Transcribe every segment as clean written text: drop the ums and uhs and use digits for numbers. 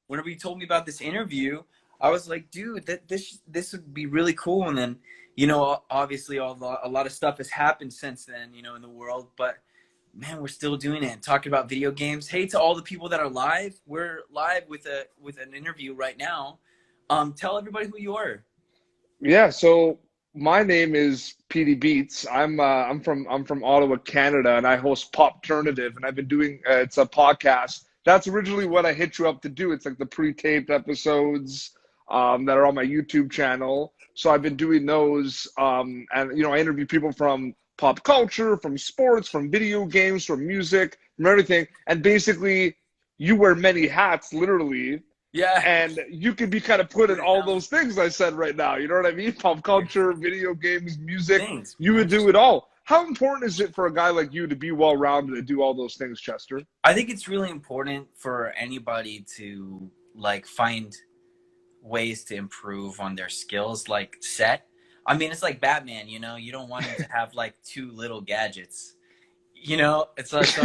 whenever you told me about this interview, I was like, dude, this would be really cool. And then, obviously, a lot of stuff has happened since then, in the world. But man, we're still doing it and talking about video games. Hey, to all the people that are live, we're live with an interview right now. Tell everybody who you are. Yeah, so my name is PD Beats. I'm from Ottawa, Canada, and I host Popternative, and I've been doing it's a podcast. That's originally what I hit you up to do. It's like the pre-taped episodes that are on my YouTube channel. So I've been doing those, and I interview people from pop culture, from sports, from video games, from music, from everything. And basically, you wear many hats, literally. Yeah. And you could be kind of put in all those things I said right now. You know what I mean? Pop culture, video games, music. Things, You man. would do it all. How important is it for a guy like you to be well-rounded and do all those things, Chester? I think it's really important for anybody to find ways to improve on their skills, like set. I mean, it's like Batman, you don't want him to have too little gadgets. It's like,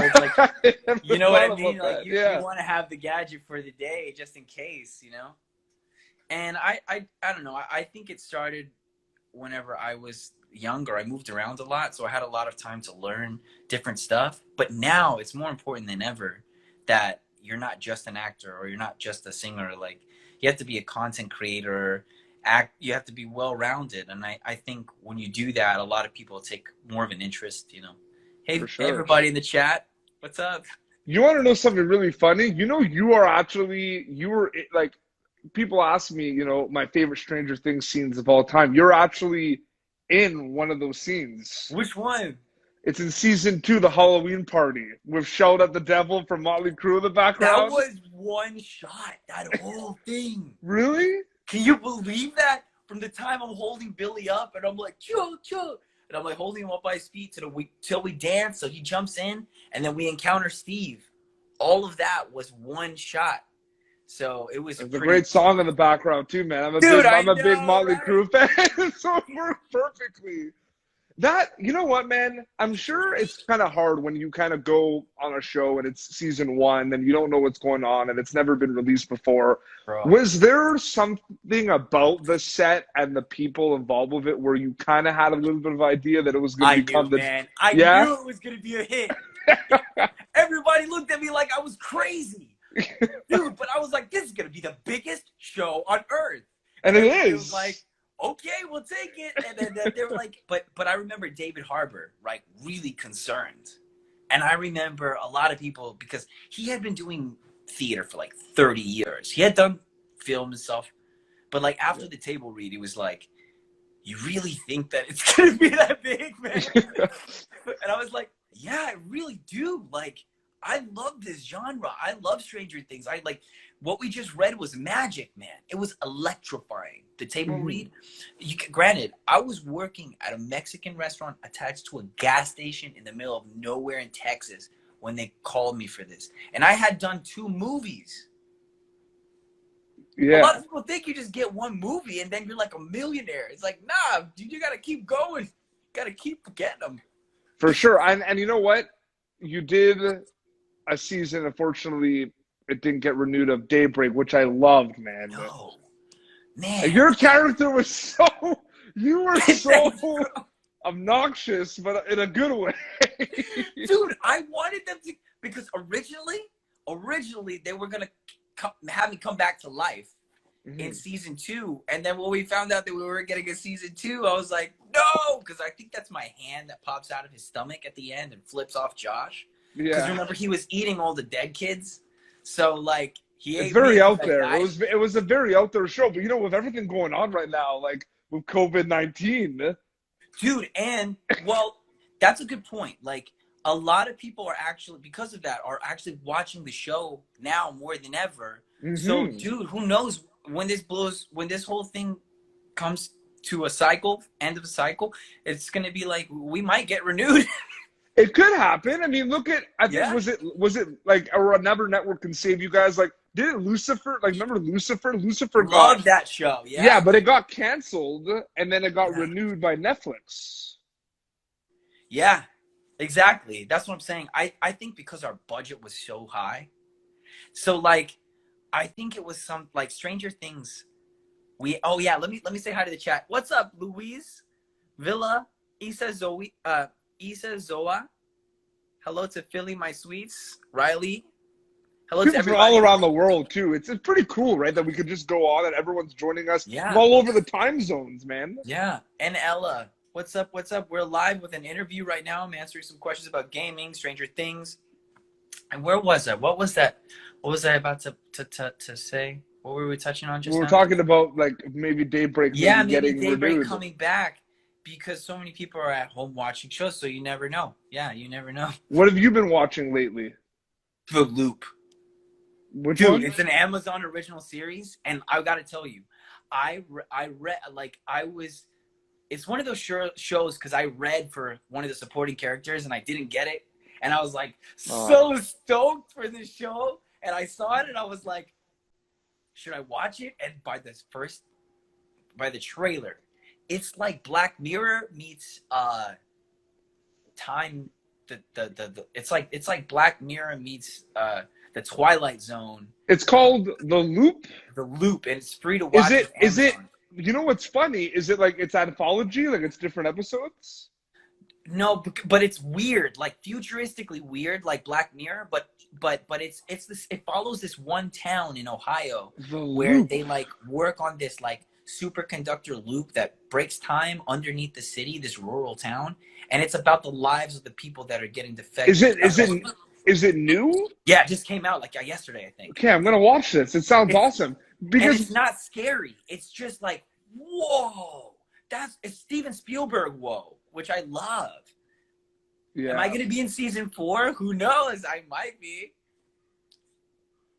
you know what I mean? Like you want to have the gadget for the day just in case. And I don't know. I think it started whenever I was younger. I moved around a lot, so I had a lot of time to learn different stuff. But now it's more important than ever that you're not just an actor or you're not just a singer. Like, you have to be a content creator, you have to be well-rounded. And I think when you do that, a lot of people take more of an interest. Hey, For hey, sure. everybody in the chat, what's up? You want to know something really funny? You were like, people ask me, my favorite Stranger Things scenes of all time. You're actually in one of those scenes. Which one? It's in season 2, the Halloween party, with Shout at the Devil from Motley Crue in the That background. was one shot, that whole thing. Really? Can you believe that? From the time I'm holding Billy up and I'm like, chill, chill. And I'm like holding him up by his feet till we dance. So he jumps in and then we encounter Steve. All of that was one shot. So it was There's a great song in the background too, man. Dude, I'm a big know, Motley right? Crue fan, so it worked perfectly. You know what, man? I'm sure it's kind of hard when you kind of go on a show and it's season 1 and you don't know what's going on and it's never been released before. Bro. Was there something about the set and the people involved with it where you kind of had a little bit of idea that it was going to become I Yeah? knew it was going to be a hit. Everybody looked at me like I was crazy. Dude, but I was like, this is going to be the biggest show on earth. And it It is. was like, okay, we'll take it. And then they were like, but I remember David Harbour, really concerned. And I remember a lot of people, because he had been doing theater for 30 years. He had done film and stuff. But after the table read, he was like, you really think that it's going to be that big, man? And I was like, yeah, I really do. I love this genre. I love Stranger Things. What we just read was magic, man. It was electrifying. The table read. Granted, I was working at a Mexican restaurant attached to a gas station in the middle of nowhere in Texas when they called me for this. And I had done 2 movies. Yeah. A lot of people think you just get one movie and then you're like a millionaire. It's like, nah, dude, you got to keep going. You got to keep getting them. For sure. And you know what? You did a season, unfortunately, it didn't get renewed, of Daybreak, which I loved, man. No. Man. Your character was you were so obnoxious, but in a good way. Dude, I wanted them to, because originally they were going to have me come back to life in season 2. And then when we found out that we were getting a season 2, I was like, no, because I think that's my hand that pops out of his stomach at the end and flips off Josh. Because remember, he was eating all the dead kids. So he ate. It's very out there. It was a very out there show. But with everything going on right now, with COVID-19. Dude, and that's a good point. A lot of people are actually, because of that, are actually watching the show now more than ever. So, dude, who knows when this whole thing comes to a cycle, end of a cycle, it's going to be we might get renewed. It could happen. I mean, look at, I think, was it or another network can save you guys? Didn't Lucifer, remember Lucifer? Lucifer Loved that show, yeah. Yeah, but it got canceled, and then it got renewed by Netflix. Yeah, exactly. That's what I'm saying. I think because our budget was so high. So, I think it was some like Stranger Things. Oh yeah, let me say hi to the chat. What's up, Louise, Villa, Isa Zoe, Isa Zoa. Hello to Philly, my sweets. Riley. Hello to People from all everybody. around the world too. It's pretty cool, right? That we could just go on and everyone's joining us from Yeah, all over the time zones, man. yeah. And Ella, what's up? What's up? We're live with an interview right now. I'm answering some questions about gaming, Stranger Things. And where was I? What was that? What was I about to say? What were we touching on We just were now? talking about like maybe Daybreak Yeah, maybe maybe getting Daybreak renewed. coming back because so many people are at home watching shows, so you never know. Yeah, you never know. What have you been watching lately? The Loop. Which Dude, one? it's an Amazon original series, and I got to tell you, I read like I was. It's one of those shows because I read for one of the supporting characters and I didn't get it, and I was like Uh, so stoked for this show, and I saw it and I was like, should I watch it? And by the trailer, it's like Black Mirror meets time. It's like Black Mirror meets the Twilight Zone. it's called The Loop. The Loop, and it's free to Is watch it? with Is it? Amazon. You know what's funny? Is it like it's anthology? Like it's different episodes? No, but it's weird, like futuristically weird, like Black Mirror. But it's this. It follows this one town in Ohio The where Loop. they like work on this like superconductor loop that breaks time underneath the city, this rural town, and it's about the lives of the people that are getting Is defected. it? Is it? Is it new? Yeah, it just came out like yesterday, I think. Okay, I'm gonna watch this. It sounds It's awesome and because it's not scary. It's just like, whoa, it's Steven Spielberg, whoa, which I love. Am I yeah. going to be in season 4? Who knows? I might be.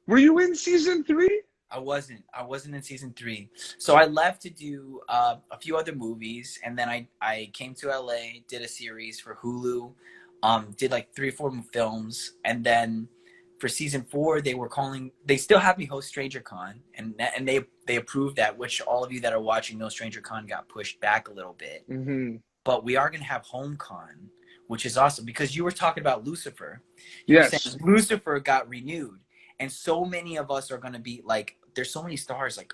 Were you in season 3? I wasn't. I wasn't in season 3. So I left to do a few other movies, and then I came to LA, did a series for Hulu, did like 3 or 4 films, and then for season 4 they still have me host Stranger Con, and they approved that, which all of you that are watching know Stranger Con got pushed back a little bit. Mm-hmm. But we are going to have HomeCon, which is awesome because you were talking about Lucifer. You were Yes. saying Lucifer got renewed, and so many of us are going to be like, there's so many stars, like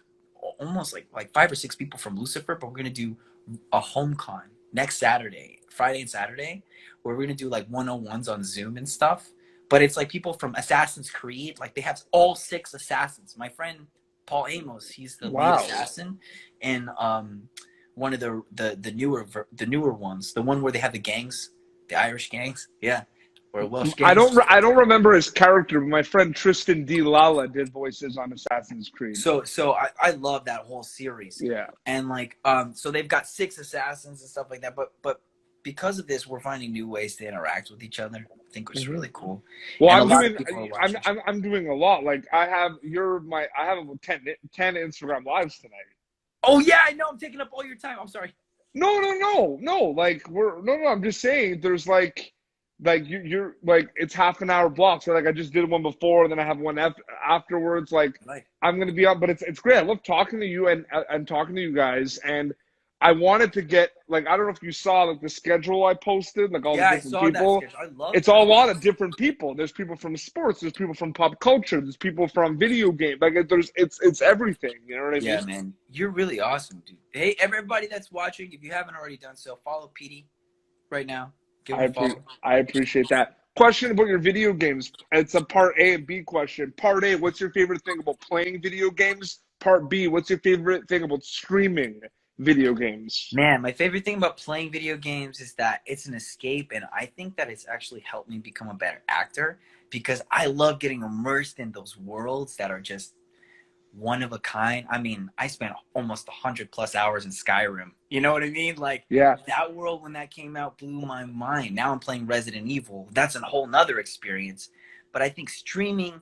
almost like 5 or 6 people from Lucifer, but we're going to do a HomeCon next Saturday, Friday and Saturday, where we're going to do like 101s on Zoom and stuff. But it's like people from Assassin's Creed, like they have all 6 assassins. My friend Paul Amos, he's the lead Wow. assassin, and one of the newer ones, the one where they have the gangs, the Irish gangs, yeah, or Welsh gangs. I don't remember his character, but my friend Tristan D. Lala did voices on Assassin's Creed. So I love that whole series, Yeah. and like so they've got 6 assassins and stuff like that, but because of this, we're finding new ways to interact with each other. I think it's Mm-hmm. really cool. Well, And a I'm lot of doing people are watching. I'm doing a lot. Like I have about 10 Instagram lives tonight. Oh yeah, I know. I'm taking up all your time. I'm sorry. No. Like no. I'm just saying there's like you're like it's half an hour blocks. So like I just did one before, and then I have one afterwards. Like Right. I'm gonna be up, but it's great. I love talking to you and talking to you guys, and I wanted to get like I don't know if you saw like the schedule I posted, like all the Yeah, I different saw that people. sketch. I love It's that. all a lot of different people. There's people from sports. There's people from pop culture. There's people from video game. Like it's everything. You know what I Yeah, mean? man, you're really awesome, dude. Hey, everybody that's watching, if you haven't already done so, follow Petey right now. Give him a follow. I appreciate that. Question about your video games. It's a part A and B question. Part A, what's your favorite thing about playing video games? Part B, what's your favorite thing about streaming video games? Man, my favorite thing about playing video games is that it's an escape, and I think that it's actually helped me become a better actor because I love getting immersed in those worlds that are just one of a kind. I mean, I spent almost 100+ hours in Skyrim. You know what I mean? Like Yeah. that world when that came out blew my mind. Now I'm playing Resident Evil. That's a whole nother experience. But I think streaming,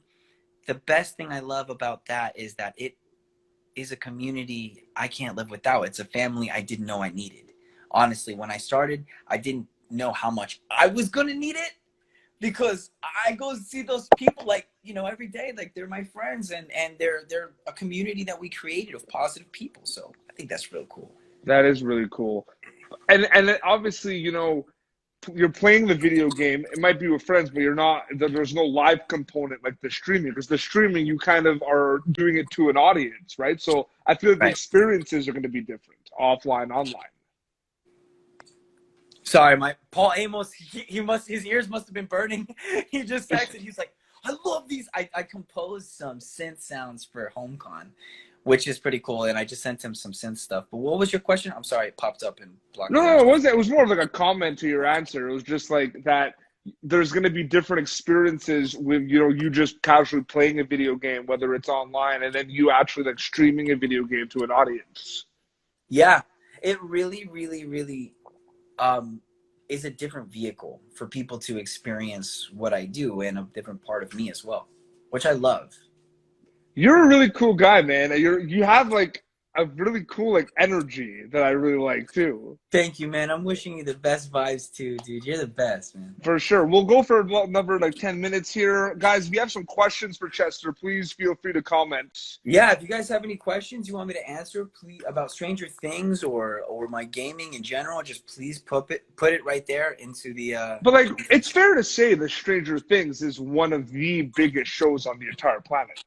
the best thing I love about that is that it is a community I can't live without. It's a family I didn't know I needed. Honestly, when I started, I didn't know how much I was going to need it because I go see those people like, every day, like they're my friends and they're a community that we created of positive people. So I think that's real cool. That is really cool. And obviously, you're playing the video game. It might be with friends, but you're not. There's no live component like the streaming, because the streaming you kind of are doing it to an audience, right? So I feel like the Right. experiences are going to be different, offline, online. Sorry, my Paul Amos. His ears must have been burning. He just texted. He's like, I love these. I composed some synth sounds for HomeCon, which is pretty cool, and I just sent him some synth stuff. But what was your question? I'm sorry, it popped up and blocked No, the no, it answer. wasn't. It was more of like a comment to your answer. It was just like that. There's going to be different experiences with you just casually playing a video game, whether it's online, and then you actually like streaming a video game to an audience. Yeah, it really, really, really is a different vehicle for people to experience what I do and a different part of me as well, which I love. You're a really cool guy, man. You have like a really cool like energy that I really like too. Thank you, man. I'm wishing you the best vibes too, dude. You're the best, man. For sure. We'll go for another like 10 minutes here. Guys, if you have some questions for Chester, please feel free to comment. Yeah, if you guys have any questions you want me to answer, please, about Stranger Things or my gaming in general, just please put it right there into the But like it's fair to say that Stranger Things is one of the biggest shows on the entire planet.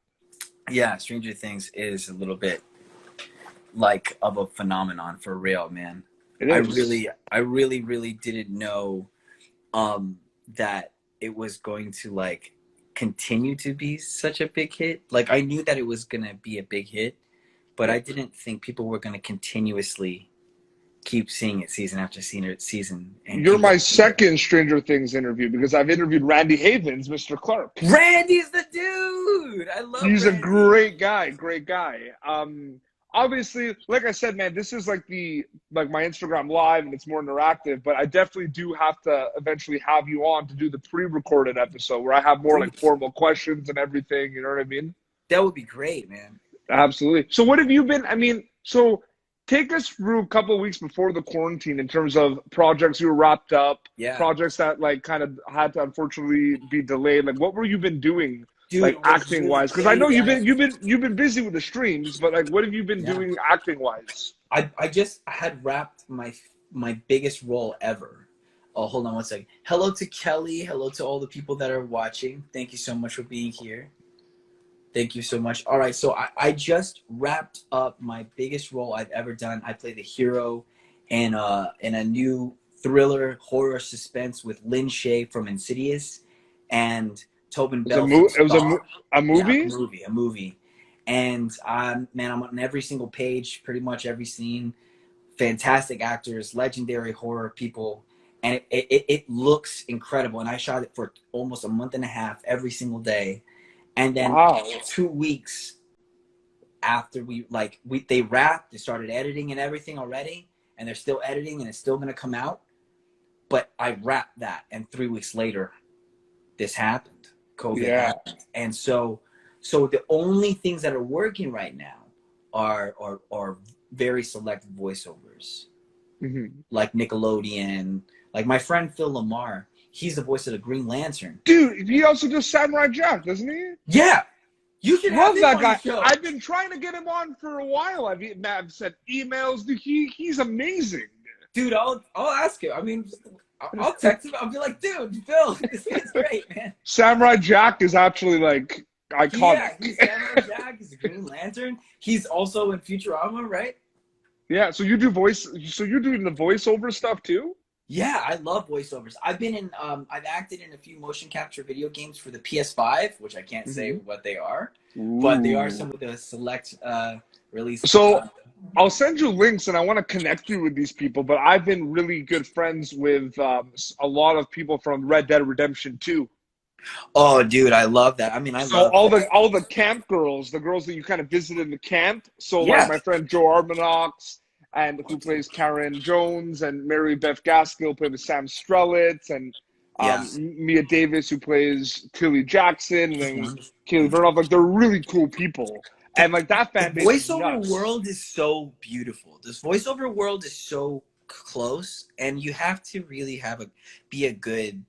Yeah, Stranger Things is a little bit like of a phenomenon for real, man. It is. I really didn't know that it was going to like continue to be such a big hit. Like I knew that it was gonna be a big hit, but I didn't think people were gonna continuously keep seeing it season after season. And You're keep my watching it. second Stranger Things interview because I've interviewed Randy Havens, Mr. Clark. Randy's the dude. I love He's a Randy. great guy, great guy. Obviously, like I said, man, this is like my Instagram live and it's more interactive, but I definitely do have to eventually have you on to do the pre-recorded episode where I have more like Please. formal questions and everything, you know what I mean? That would be great, man. Absolutely. So what have you been, so take us through a couple of weeks before the quarantine in terms of projects you were wrapped up, Yeah. projects that like kind of had to unfortunately be delayed. Like what were you been doing? Dude, Like it was acting really wise, because I know crazy. you've been busy with the streams, but like what have you been Yeah. doing acting wise? I just had wrapped my biggest role ever. Oh, hold on one second. Hello to Kelly. Hello to all the people that are watching. Thank you so much for being here. Thank you so much. All right, so I just wrapped up my biggest role I've ever done. I play the hero in a new thriller horror suspense with Lin Shaye from Insidious and Tobin It was a Bell from it was Saw. a Yeah, movie. a movie. And man, I'm on every single page, pretty much every scene. Fantastic actors, legendary horror people, and it looks incredible. And I shot it for almost a month and a half, every single day. And then Wow. 2 weeks after they wrapped, they started editing and everything already, and they're still editing, and it's still gonna come out. But I wrapped that, and 3 weeks later, this happened. COVID Yeah. happened, and so the only things that are working right now are very select voiceovers, Hmm. like Nickelodeon. Like my friend Phil Lamar, he's the voice of the Green Lantern. Dude, he also does Samurai Jack, doesn't he? Yeah, you should have Love him that on your guy. show. I've been trying to get him on for a while. I've sent emails. Dude, he's amazing. Dude, I'll ask him. I mean, I'll text him. I'll be like, dude, Phil, this guy's great, man. Samurai Jack is actually like iconic. Yeah, he's Samurai Jack. He's the Green Lantern. He's also in Futurama, right? Yeah, so you do voice. So you're doing the voiceover stuff too? Yeah, I love voiceovers. I've acted in a few motion capture video games for the PS5, which I can't say what they are, but they are some of the select releases. So I'll send you links, and I want to connect you with these people. But I've been really good friends with a lot of people from Red Dead Redemption 2. Oh, dude, I love that. I mean, I So love all the camp girls, the girls that you kind of visited in the camp. So Yeah. like my friend Joe Armanox, and who plays Karen Jones, and Mary Beth Gaskill played with Sam Strelitz, and Yeah. Mia Davis who plays Tilly Jackson, and then Kaylee Vernoff. Like they're really cool people, and like that fan The base is voiceover nuts. world is so beautiful. This voiceover world is so close, and you have to really be a good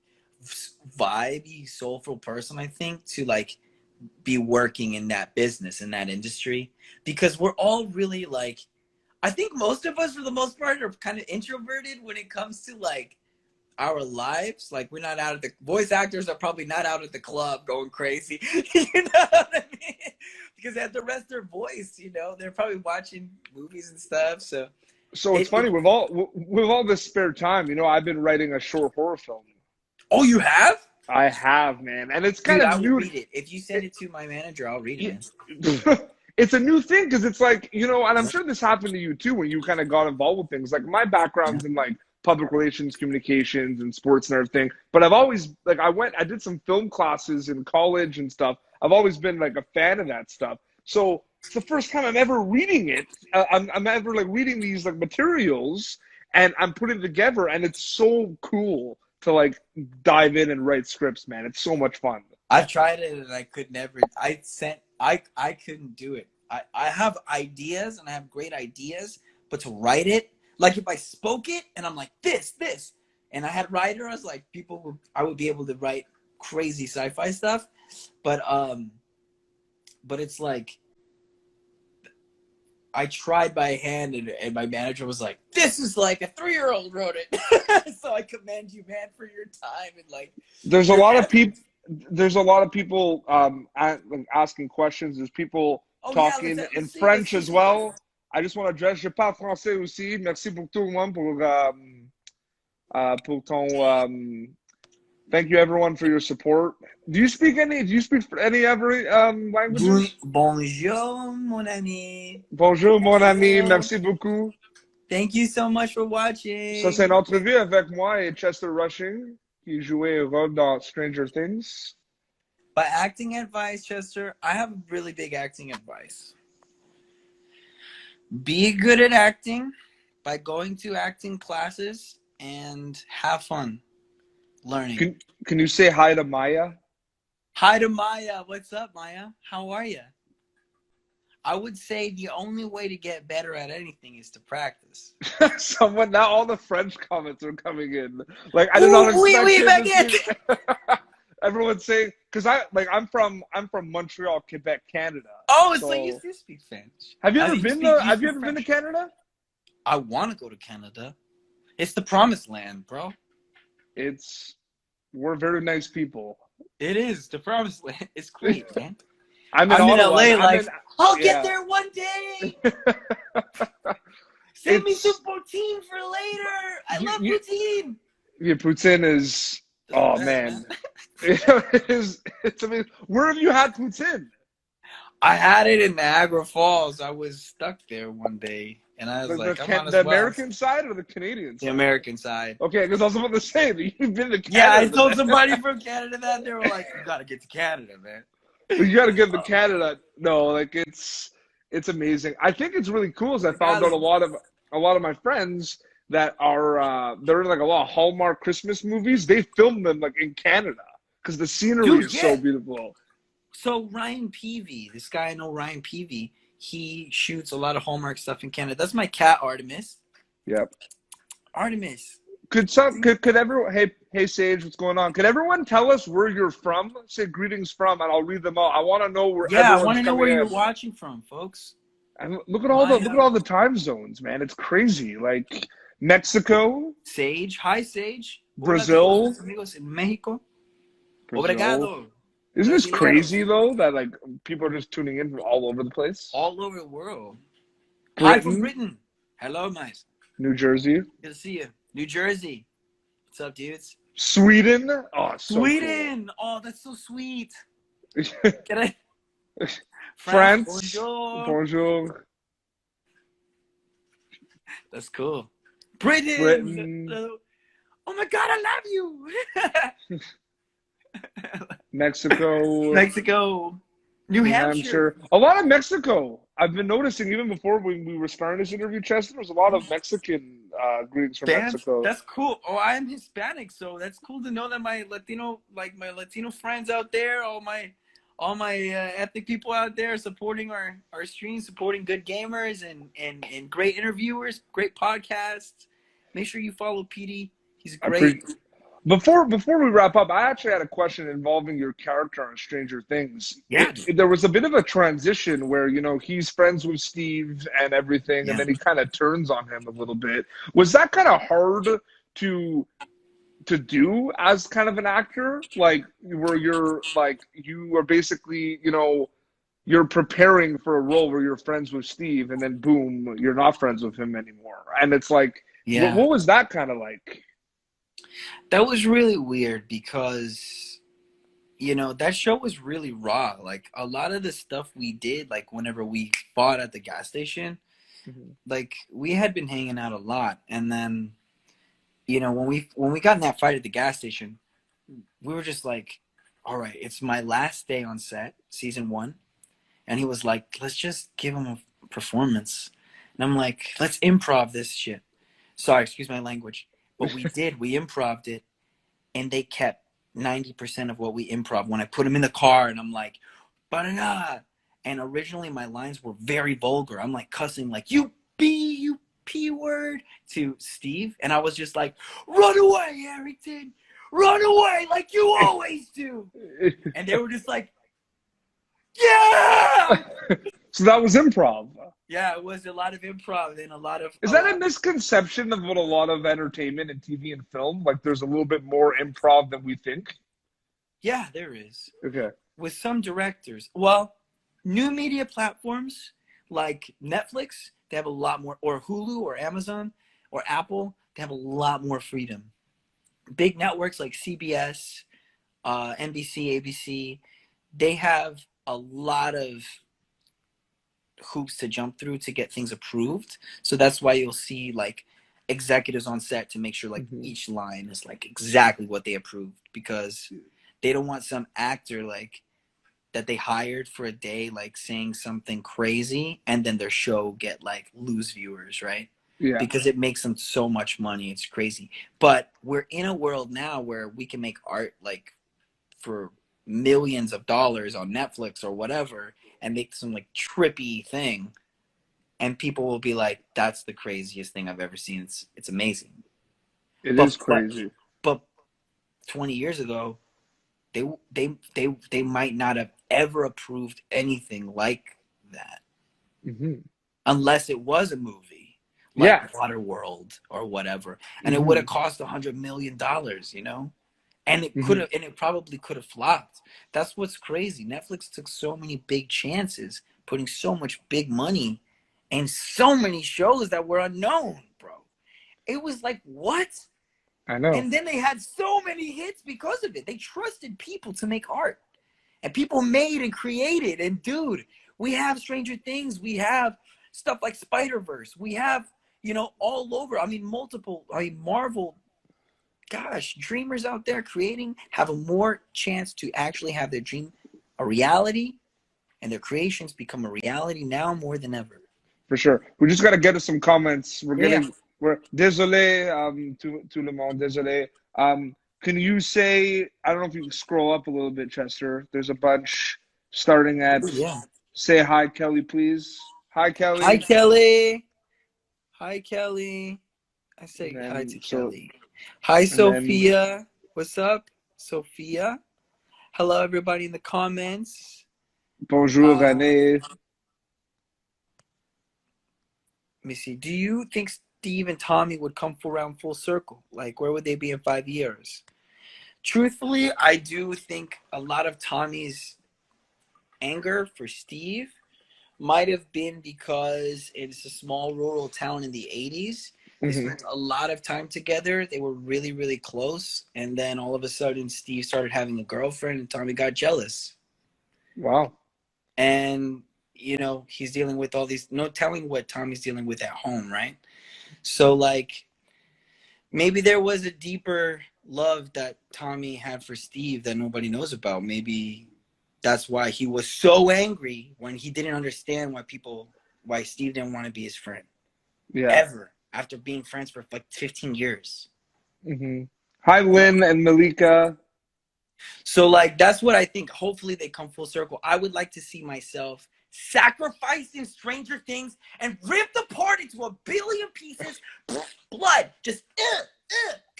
vibey, soulful person, I think, to like be working in that business, in that industry, because we're all really I think most of us, for the most part, are kind of introverted when it comes to our lives. Like we're not out at the voice actors are probably not out at the club going crazy. You know what I mean? Because they have to rest their voice. You know, they're probably watching movies and stuff. So So it's funny with all this spare time. You know, I've been writing a short horror film. Oh, you have? I have, man, and it's kind Dude, of I will new. read it. If you send it to my manager, I'll read it, man. It's a new thing because it's like, you know, and I'm sure this happened to you too when you kind of got involved with things. Like my background's in like public relations, communications, and sports and everything. But I've always like I did some film classes in college and stuff. I've always been like a fan of that stuff. So it's the first time I'm ever reading it. I'm ever like reading these like materials and I'm putting it together, and it's so cool to like dive in and write scripts, man. It's so much fun. I've tried it and I could never. I couldn't do it. I have ideas and I have great ideas, but to write it, like if I spoke it and I'm like this, and I had writers, like I would be able to write crazy sci-fi stuff, but it's like I tried by hand and my manager was like, this is like a 3-year-old wrote it. So I commend you, man, for your time and like. There's a lot of people. There's a lot of people asking questions. There's people talking in French as well. I just want to address. Je parle français aussi. Merci pour tout le monde pour ton. Thank you everyone for your support. Do you speak any other languages? Bonjour, mon ami. Bonjour, mon ami. Merci beaucoup. Thank you so much for watching. Ça, c'est une entrevue avec moi et Chester Rushing, qui jouait un rôle dans Stranger Things. By acting advice, Chester, I have really big acting advice. Be good at acting by going to acting classes and have fun learning. Can you say hi to Maya? Hi to Maya. What's up, Maya? How are you? I would say the only way to get better at anything is to practice. Now all the French comments are coming in. Like I did not expect everyone's saying because I'm from Montreal, Quebec, Canada. Oh, it's like you do speak French. Have you ever been to Canada? I want to go to Canada. It's the promised land, bro. We're very nice people. It is the promised land. It's great, man. I'm in LA. I'll get there one day. Send me some poutine for later. I love poutine. Yeah, poutine is. Oh man, it's amazing. Where have you had poutine? I had it in Niagara Falls. I was stuck there one day, and I was the American side or the Canadian side? The American side. Okay, because I was about to say that you've been to Canada. Yeah, I told somebody from Canada that they were like, "You got to get to Canada, man." You got to get to Canada. No, like it's amazing. I think it's really cool. As I found out a lot of my friends that are they're in like a lot of Hallmark Christmas movies. They film them like in Canada because the scenery is so beautiful. So Ryan Peavy, this guy I know, Ryan Peavy, he shoots a lot of Hallmark stuff in Canada. That's my cat, Artemis. Yep. Artemis. Could everyone? Hey Sage, what's going on? Could everyone tell us where you're from? Say greetings from, and I'll read them all. I want to know where. Yeah, I want to know where you're watching from, folks. And look at all the time zones, man. It's crazy. Like Mexico. Sage, hi Sage. Brazil. Amigos in Mexico. Brazil. Obrigado. Isn't this crazy though that like people are just tuning in from all over the place? All over the world. Britain. Hi from Britain. Hello, nice. New Jersey. Good to see you. New Jersey. What's up, dudes? Sweden. Oh, so Sweden. Cool. Oh, that's so sweet. Can I? France. Bonjour. Bonjour. That's cool. Britain. Oh my God, I love you. Mexico. New Hampshire. A lot of Mexico. I've been noticing even before when we were starting this interview, Chester, there was a lot of Mexican greetings from Mexico. That's cool. Oh, I'm Hispanic, so that's cool to know that my Latino friends out there, all my ethnic people out there supporting our stream, supporting good gamers and great interviewers, great podcasts. Make sure you follow PD. He's great. Before we wrap up, I actually had a question involving your character on Stranger Things. Yeah. There was a bit of a transition where, you know, he's friends with Steve and everything, and then he kind of turns on him a little bit. Was that kind of hard to to do as kind of an actor, like where you're like you are basically, you know, you're preparing for a role where you're friends with Steve, and then boom, you're not friends with him anymore, and it's like, Yeah, what was that kind of like? that was really weird because that show was really raw. Like a lot of the stuff we did, like whenever we fought at the gas station, Mhm. like we had been hanging out a lot, and then when we got in that fight at the gas station, we were just like, all right, it's my last day on set, season 1. And he was like, let's just give him a performance. And I'm like, let's improv this shit. Sorry, excuse my language. But we did. We improved it, and they kept 90% of what we improv. When I put him in the car, and I'm like, banana. And originally my lines were very vulgar. I'm like cussing, like, you P word to Steve. And I was just like, run away, Harrington. Run away like you always do. And they were just like, yeah. So that was improv. Yeah, it was a lot of improv and a lot of Is a that a lot. misconception of what a lot of entertainment and TV and film? Like, there's a little bit more improv than we think. Yeah, there is Okay. with some directors. Well, new media platforms like Netflix, they have a lot more, or Hulu, or Amazon, or Apple, they have a lot more freedom. Big networks like CBS, NBC, ABC, they have a lot of hoops to jump through to get things approved. So that's why you'll see like executives on set to make sure like Hmm. each line is like exactly what they approved, because they don't want some actor like that they hired for a day like saying something crazy and then their show get like lose viewers, right? Yeah. Because it makes them so much money. It's crazy. But we're in a world now where we can make art like for millions of dollars on Netflix or whatever and make some like trippy thing, and people will be like, that's the craziest thing I've ever seen. It's amazing. It But is but crazy. but 20 years ago, they might not have ever approved anything like that Hmm. unless it was a movie Yeah. like Waterworld or whatever, and it would have Hmm. cost $100 million, and it could Hmm. have, and it probably could have flopped. That's what's crazy. Netflix took so many big chances, putting so much big money and so many shows that were unknown, bro. It was like, what? I know. And then they had so many hits because of it. They trusted people to make art, and people made and created. And dude, we have Stranger Things. We have stuff like Spider-Verse. We have, all over. I mean, multiple. I mean, Marvel. Gosh, dreamers out there creating have a more chance to actually have their dream a reality, and their creations become a reality now more than ever. For sure. We just got to get to some comments. Yeah. We're désolé, tout le monde, désolé. Can you say, I don't know if you can scroll up a little bit, Chester. There's a bunch starting at, Ooh, yeah. say hi, Kelly, please. Hi, Hi, Kelly. Kelly. Hi, Kelly. I And say hi then, to so, Kelly. Hi, and then, Sophia. What's up, Sophia? Hello, everybody in the comments. bonjour, Uh, René. Let me see. Do you think Steve and Tommy would come around full circle? Like, where would they be in 5 years? Truthfully, I do think a lot of Tommy's anger for Steve might have been because it's a small rural town in the 80s. They Hmm. spent a lot of time together. They were really, really close. And then all of a sudden, Steve started having a girlfriend, and Tommy got jealous. Wow. And, he's dealing with all these, no telling what Tommy's dealing with at home, right? So, like, maybe there was a deeper love that Tommy had for Steve that nobody knows about. Maybe that's why he was so angry when he didn't understand why Steve didn't want to be his friend Yeah. ever after being friends for like 15 years. Hmm. Hi, Lynn and Malika. So like that's what I think. Hopefully they come full circle. I would like to see myself sacrificed in Stranger Things and ripped apart into a billion pieces, blood. Just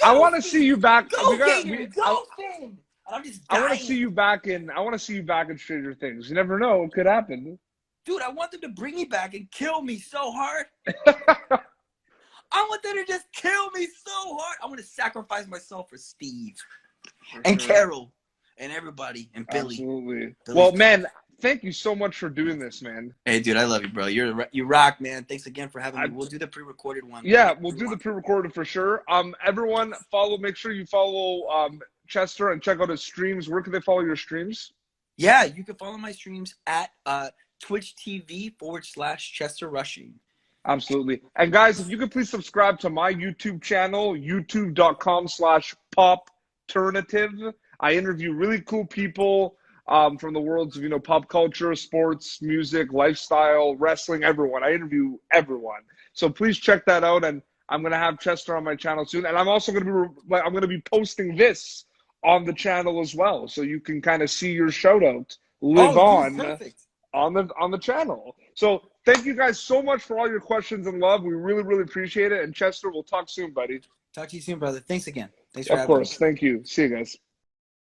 I go want to see you Steve, back. We go got Gator, we. go Finn. And I'm just I want to see dying. you back in. I want to see you back in Stranger Things. You never know; it could happen. Dude, I want them to bring me back and kill me so hard. I want them to just kill me so hard. I want to sacrifice myself for Steve For and sure. Carol and everybody and Billy. Absolutely. Billy's Well, man, thank you so much for doing this, man. Hey, dude, I love you, bro. You rock, man. Thanks again for having me. I, We'll do the pre-recorded one. yeah, we'll do the pre-recorded for sure. Everyone make sure you follow Chester and check out his streams. Where can they follow your streams? Yeah, you can follow my streams at Twitch TV/Chester Rushing. Absolutely. And guys, if you could please subscribe to my YouTube channel, youtube.com/Popternative. I interview really cool people from the worlds of, pop culture, sports, music, lifestyle, wrestling, everyone. I interview everyone. So please check that out. And I'm going to have Chester on my channel soon. And I'm also going to be posting this on the channel as well. So you can kind of see your shout out live on the channel. So thank you guys so much for all your questions and love. We really, really appreciate it. And Chester, we'll talk soon, buddy. Talk to you soon, brother. Thanks again. Thanks for Of having me. course. Thank you. See you guys.